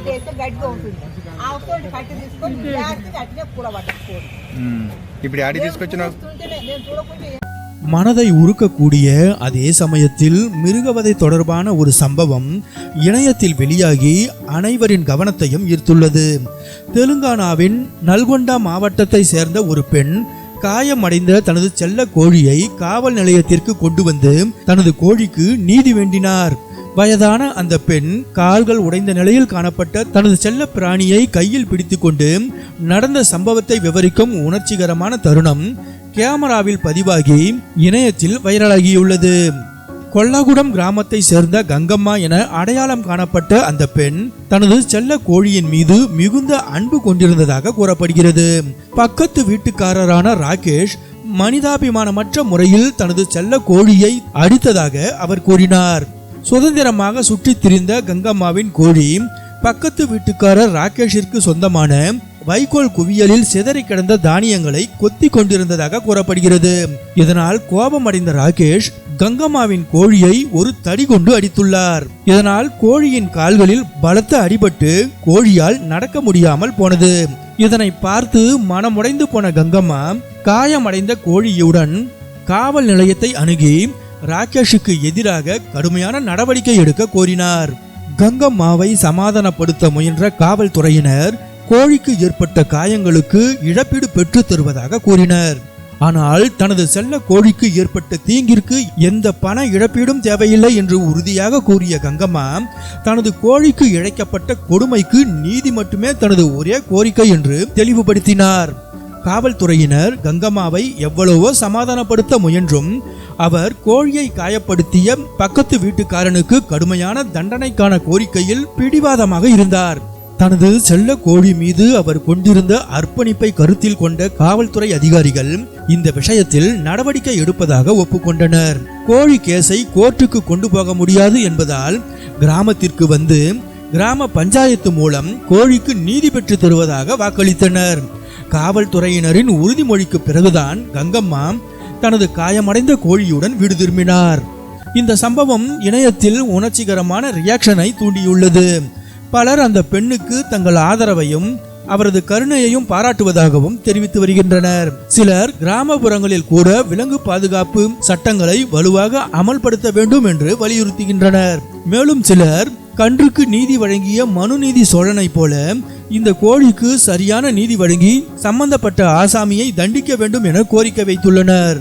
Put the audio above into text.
పెట్టేస్తే గట్టిగా ఉంటుంది. అవతల కట్టి తీసుకొని జాగ్రత్తగా అట్లే కూడబట్టకపోదు. இப்படி ஆடி తీసుకొచ్చిన నేను చూడకుండా மனதை உருக்கக்கூடிய அதே சமயத்தில் மிருகவதை தொடர்பான ஒரு சம்பவம் இணையத்தில் வெளியாகி அனைவரின் கவனத்தையும் ஈர்த்துள்ளது. தெலுங்கானாவின் நல்கொண்டா மாவட்டத்தை சேர்ந்த ஒரு பெண் காயமடைந்த தனது செல்ல கோழியை காவல் நிலையத்திற்கு கொண்டு வந்து தனது கோழிக்கு நீதி வேண்டினார். வயதான அந்த பெண் கால்கள் உடைந்த நிலையில் காணப்பட்ட தனது செல்ல பிராணியை கையில் பிடித்துக்கொண்டு நடந்த சம்பவத்தை விவரிக்கும் உணர்ச்சிகரமான தருணம் கேமராவில் பதிவாகி இணையத்தில் வைரலாகியுள்ளது. கொல்லாகுடம் கிராமத்தை சேர்ந்த கங்கம்மா என அடையாளம் காணப்பட்ட அந்த பெண் தனது செல்ல கோழியின் மீது மிகுந்த அன்பு கொண்டிருந்ததாக கூறப்படுகிறது. பக்கத்து வீட்டுக்காரரான ராகேஷ் மனிதாபிமானமற்ற முறையில் தனது செல்ல கோழியை அடித்ததாக அவர் கூறினார். சுதந்திரமாக சுற்றித் திரிந்த கங்கம்மாவின் கோழி பக்கத்து வீட்டுக்காரர் ராகேஷிற்கு சொந்தமான வைக்கோல் குவியலில் சிதறி கிடந்த தானியங்களை கொத்தி கொண்டிருந்ததாக கூறப்படுகிறது. இதனால் கோபமடைந்த ராகேஷ் கங்கம்மாவின் கோழியை ஒரு தடி கொண்டு அடித்துள்ளார். இதனால் கோழியின் கால்களில் பலத்த அடிபட்டு கோழியால் நடக்க முடியாமல் போனது. இதனை பார்த்து மனமுடைந்து போன கங்கம்மா காயமடைந்த கோழியுடன் காவல் நிலையத்தை அணுகி ராகேஷுக்கு எதிராக கடுமையான நடவடிக்கை எடுக்க கோரினார். கங்கம்மாவை சமாதானப்படுத்த முயன்ற காவல்துறையினர் கோழிக்கு ஏற்பட்ட காயங்களுக்கு இழப்பீடு பெற்று தருவதாக கூறினர். ஆனால் தனது செல்ல கோழிக்கு ஏற்பட்ட தீங்கிற்கு எந்த பண இழப்பீடும் தேவையில்லை என்று உறுதியாக கூறிய கங்கம்மா தனது கோழிக்கு இழைக்கப்பட்ட கொடுமைக்கு நீதி மட்டுமே தனது ஒரே கோரிக்கை என்று தெளிவுபடுத்தினார். காவல்துறையினர் கங்கம்மாவை எவ்வளவோ சமாதானப்படுத்த முயன்றும் அவர் கோழியை காயப்படுத்திய பக்கத்து வீட்டுக்காரனுக்கு கடுமையான தண்டனைக்கான கோரிக்கையில் பிடிவாதமாக இருந்தார். தனது செல்ல கோழி மீது அவர் கொண்டிருந்த அர்ப்பணிப்பை கருத்தில் கொண்ட காவல்துறை அதிகாரிகள் இந்த விஷயத்தில் நடவடிக்கை எடுப்பதாக ஒப்புக்கொண்டனர். கோழி கேஸை கோர்ட்டுக்கு கொண்டு போக முடியாது என்பதால் கிராமத்திற்கு வந்து கிராம பஞ்சாயத்து மூலம் கோழிக்கு நீதி பெற்று தருவதாக வாக்களித்தனர். காவல்துறையினரின் உறுதிமொழிக்கு பிறகுதான் கங்கம்மா தனது காயமடைந்த கோழியுடன் வீடு திரும்பினார். இந்த சம்பவம் இணையத்தில் உணர்ச்சிகரமான ரியாக்ஷனை தூண்டியுள்ளது. பலர் அந்த பெண்ணுக்கு தங்கள் ஆதரவையும் அவரது கருணையையும் பாராட்டுவதாகவும் தெரிவித்து வருகின்றனர். சிலர் கிராமப்புறங்களில் கூட விலங்கு பாதுகாப்பு சட்டங்களை வலுவாக அமல்படுத்த வேண்டும் என்று வலியுறுத்துகின்றனர். மேலும் சிலர் கன்றுக்கு நீதி வழங்கிய மனுநீதி சோழனை போல இந்த கோழிக்கு சரியான நீதி வழங்கி சம்பந்தப்பட்ட ஆசாமியை தண்டிக்க வேண்டும் என கோரிக்கை வைத்துள்ளனர்.